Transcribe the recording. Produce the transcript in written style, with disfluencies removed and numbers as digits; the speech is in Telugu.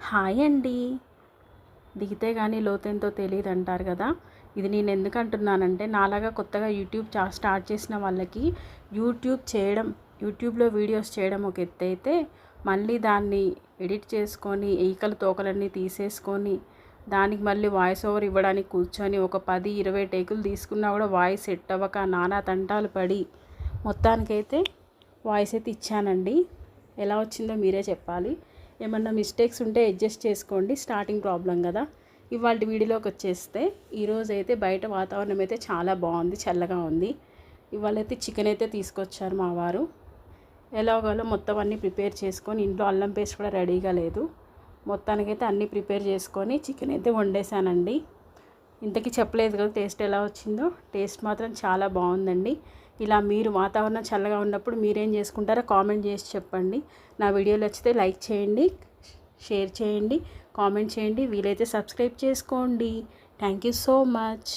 హాయ్ అండి. దిగితే కానీ లోతెంతో తెలియదు అంటారు కదా. ఇది నేను ఎందుకు అంటున్నానంటే, నాలాగా కొత్తగా యూట్యూబ్ స్టార్ట్ చేసిన వాళ్ళకి యూట్యూబ్లో వీడియోస్ చేయడం ఒక ఎత్తు అయితే, మళ్ళీ దాన్ని ఎడిట్ చేసుకొని ఈకలు తోకలన్నీ తీసేసుకొని దానికి మళ్ళీ వాయిస్ ఓవర్ ఇవ్వడానికి కూర్చొని ఒక 10-20 టేకులు తీసుకున్నా కూడా వాయిస్ సెట్ అవ్వక నానా తంటాలు పడి మొత్తానికైతే వాయిస్ అయితే ఇచ్చానండి. ఎలా వచ్చిందో మీరే చెప్పాలి. ఏమన్నా మిస్టేక్స్ ఉంటే అడ్జస్ట్ చేసుకోండి, స్టార్టింగ్ ప్రాబ్లం కదా. ఇవాళ వీడియోలోకి వచ్చేస్తే, ఈరోజు అయితే బయట వాతావరణం అయితే చాలా బాగుంది, చల్లగా ఉంది. ఇవాళ అయితే చికెన్ అయితే తీసుకొచ్చారు మా వారు. ఎలాగోలో మొత్తం అన్నీ ప్రిపేర్ చేసుకొని, ఇంట్లో అల్లం పేస్ట్ కూడా రెడీగా లేదు. మొత్తానికైతే అన్నీ ప్రిపేర్ చేసుకొని చికెన్ అయితే వండేసానండి. ఇంతకీ చెప్పలేదు కదా టేస్ట్ ఎలా వచ్చిందో. టేస్ట్ మాత్రం చాలా బాగుందండి. ఇలా మీరు వాతావరణం చల్లగా ఉన్నప్పుడు మీరేం చేసుకుంటారో కామెంట్ చేసి చెప్పండి. నా వీడియోలు నచ్చితే లైక్ చేయండి, షేర్ చేయండి, కామెంట్ చేయండి, వీలైతే సబ్స్క్రైబ్ చేసుకోండి. Thank you so much.